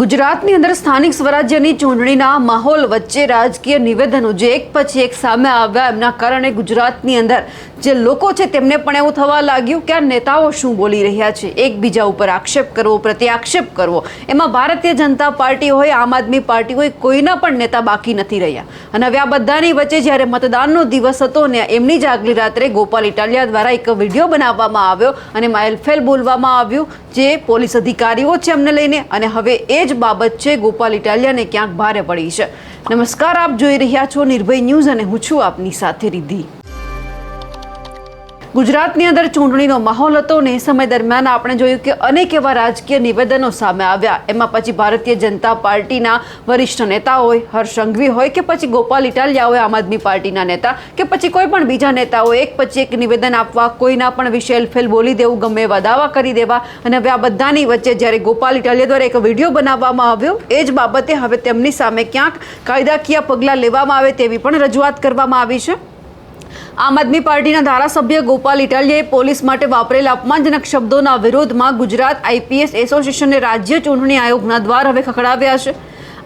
ગુજરાતની અંદર સ્થાનિક સ્વરાજ્યની ચૂંટણીના માહોલ વચ્ચે રાજકીય નિવેદનો જે એક પછી એક સામે આવ્યા, એમના કારણે ગુજરાતની અંદર જે લોકો છે તેમને પણ એવું થવા લાગ્યું કે આ નેતાઓ શું બોલી રહ્યા છે, એકબીજા ઉપર આક્ષેપ કરવો, પ્રત્યાક્ષેપ કરવો. એમાં ભારતીય જનતા પાર્ટી હોય, આમ આદમી પાર્ટી હોય, કોઈના પણ નેતા બાકી નથી રહ્યા. અને હવે આ બધાની વચ્ચે જ્યારે મતદાનનો દિવસ હતો ને એમની જ આગલી રાત્રે ગોપાલ ઇટાલિયા દ્વારા એક વિડીયો બનાવવામાં આવ્યો અને માઇલફેલ બોલવામાં આવ્યું જે પોલીસ અધિકારીઓ છે એમને લઈને. અને હવે એ જ બાબત છે ગોપાલ ઇટાલિયાને ક્યાંક ભારે પડી છે. નમસ્કાર, આપ જોઈ રહ્યા છો નિર્ભય ન્યૂઝ અને હું છું આપની સાથે રિદ્ધિ. ગુજરાતની અંદર ચૂંટણીનો માહોલ હતો ને એ સમય દરમિયાન આપણે જોયું કે અનેક એવા રાજકીય નિવેદનો સામે આવ્યા. એમાં પછી ભારતીય જનતા પાર્ટીના વરિષ્ઠ નેતા હોય, હર્ષ સંઘવી હોય કે પછી ગોપાલ ઇટાલિયા હોય, આમ આદમી પાર્ટીના નેતા કે પછી કોઈ પણ બીજા નેતાઓ એક પછી એક નિવેદન આપવા, કોઈના પણ વિશે એલફેલ બોલી દેવું, ગમે એવા દાવા કરી દેવા. અને હવે આ બધાની વચ્ચે જ્યારે ગોપાલ ઇટાલિયા દ્વારા એક વિડીયો બનાવવામાં આવ્યો, એ જ બાબતે હવે તેમની સામે ક્યાંક કાયદાકીય પગલાં લેવામાં આવે તેવી પણ રજૂઆત કરવામાં આવી છે. આમ આદમી પાર્ટીના ધારાસભ્ય ગોપાલ ઇટાલિયાએ પોલીસ માટે વાપરેલા અપમાનજનક શબ્દોના વિરોધમાં ગુજરાત આઈપીએસ એસોસિએશનને રાજ્ય ચૂંટણી આયોગના દ્વાર હવે ખખડાવ્યા છે.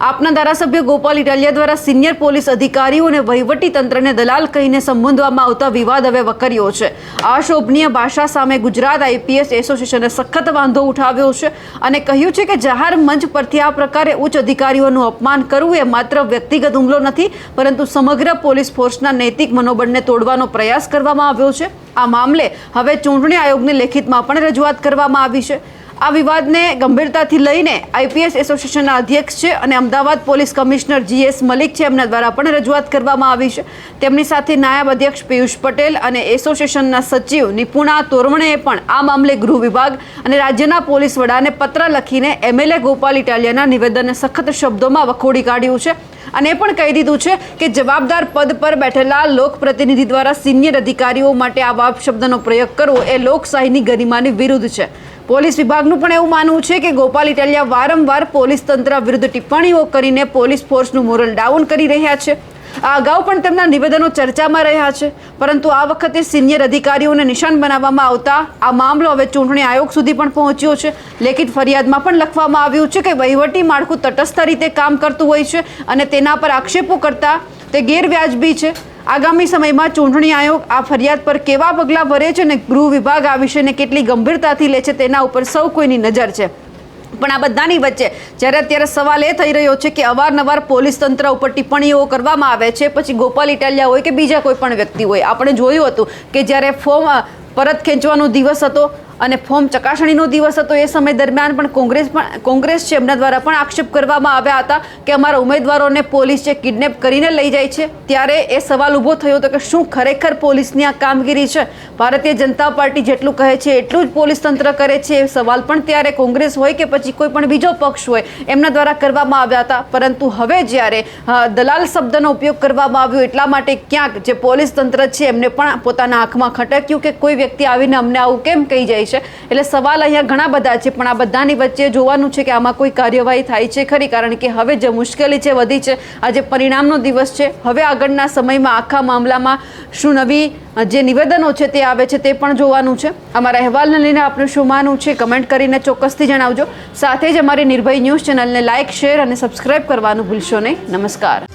આપના ધારાસભ્ય ગોપાલ ઇટાલિયા દ્વારા સિનિયર પોલીસ અધિકારીઓ અને વહીવટી તંત્રને દલાલ કહીને સંબોધવામાં આવતા વિવાદ હવે વકર્યો છે. અશોભનીય ભાષા સામે ગુજરાત આઈપીએસ એસોસિએશને સખત વાંધો ઉઠાવ્યો છે અને કહ્યું છે કે જાહેર મંચ પરથી આ પ્રકારે ઉચ્ચ અધિકારીઓનું અપમાન કરવું એ માત્ર વ્યક્તિગત હુમલો નથી, પરંતુ સમગ્ર પોલીસ ફોર્સના નૈતિક મનોબળને તોડવાનો પ્રયાસ કરવામાં આવ્યો છે. આ મામલે હવે ચૂંટણી આયોગને લેખિતમાં પણ રજૂઆત કરવામાં આવી છે. આ વિવાદને ગંભીરતાથી લઈને આઈપીએસ એસોસિએશનના અધ્યક્ષ છે અને Ahmedabad police commissioner GS Malik છે, એમના દ્વારા પણ રજૂઆત કરવામાં આવી છે. તેમની સાથે નાયબ અધ્યક્ષ પિયુષ પટેલ અને એસોસિએશનના સચિવ નિપુણા તોરવણેએ પણ આ મામલે ગૃહ વિભાગ અને રાજ્યના પોલીસ વડાને પત્ર લખીને MLA ગોપાલ ઇટાલિયાના નિવેદનને સખત શબ્દોમાં વખોડી કાઢ્યું છે અને એ પણ કહી દીધું છે કે જવાબદાર પદ પર બેઠેલા લોકપ્રતિનિધિ દ્વારા સિનિયર અધિકારીઓ માટે આવા શબ્દનો પ્રયોગ કરવો એ લોકશાહીની ગરિમાની વિરુદ્ધ છે. પોલીસ વિભાગનું પણ એવું માનવું છે કે ગોપાલ ઇટાલિયા વારંવાર પોલીસ તંત્ર વિરુદ્ધ ટિપ્પણીઓ કરીને પોલીસ ફોર્સનું મોરલ ડાઉન કરી રહ્યા છે. આ અગાઉ પણ તેમના નિવેદનો ચર્ચામાં રહ્યા છે, પરંતુ આ વખતે સિનિયર અધિકારીઓને નિશાન બનાવવામાં આવતા આ મામલો હવે ચૂંટણી આયોગ સુધી પણ પહોંચ્યો છે. લેખિત ફરિયાદમાં પણ લખવામાં આવ્યું છે કે વહીવટી માળખું તટસ્થ રીતે કામ કરતું હોય છે અને તેના પર આક્ષેપો કરતા તે ગેરવ્યાજબી છે. આગામી સમયમાં ચૂંટણી આયોગ આ ફરિયાદ પર કેવા પગલાં ભરે છે અને ગૃહ વિભાગ આ વિષયને કેટલી ગંભીરતાથી લે છે તેના ઉપર સૌ કોઈની નજર છે. પણ આ બધાની વચ્ચે જ્યારે અત્યારે સવાલ એ થઈ રહ્યો છે કે અવારનવાર પોલીસ તંત્ર ઉપર ટિપ્પણીઓ કરવામાં આવે છે, પછી ગોપાલ ઇટાલિયા હોય કે બીજા કોઈ પણ વ્યક્તિ હોય. આપણે જોયું હતું કે જ્યારે ફોર્મ પરત ખેંચવાનો દિવસ હતો અને ફોર્મ ચકાસણીનો દિવસ હતો, એ સમય દરમિયાન પણ કોંગ્રેસ છે એમના દ્વારા પણ આક્ષેપ કરવામાં આવ્યા હતા કે અમારા ઉમેદવારોને પોલીસ છે કિડનેપ કરીને લઈ જાય છે. ત્યારે એ સવાલ ઊભો થયો હતો કે શું ખરેખર પોલીસની આ કામગીરી છે? ભારતીય જનતા પાર્ટી જેટલું કહે છે એટલું જ પોલીસ તંત્ર કરે છે? એ સવાલ પણ ત્યારે કોંગ્રેસ હોય કે પછી કોઈ પણ બીજો પક્ષ હોય એમના દ્વારા કરવામાં આવ્યા હતા. પરંતુ હવે જ્યારે દલાલ શબ્દનો ઉપયોગ કરવામાં આવ્યો એટલા માટે ક્યાંક જે પોલીસ તંત્ર છે એમને પણ પોતાના આંખમાં ખટક્યું કે કોઈ વ્યક્તિ આવીને અમને આવું કેમ કહી જાય છે. એટલે સવાલ અહીંયા ઘણા બધા છે, પણ આ બધાની વચ્ચે જોવાનું છે કે આમાં કોઈ કાર્યવાહી થાય છે ખરી, કારણ કે હવે જે મુશ્કેલી છે વધી છે. આજે પરિણામનો દિવસ છે. હવે આગળના સમયમાં આખા મામલામાં શું નવી જે નિવેદનો છે તે આવે છે તે પણ જોવાનું છે. અમારા અહેવાલને લઈને આપનું શું માનવું છે કમેન્ટ કરીને ચોક્કસથી જણાવજો. સાથે જ અમારી નિર્ભય ન્યૂઝ ચેનલને લાઇક, શેર અને સબસ્ક્રાઇબ કરવાનું ભૂલશો નહીં. નમસ્કાર.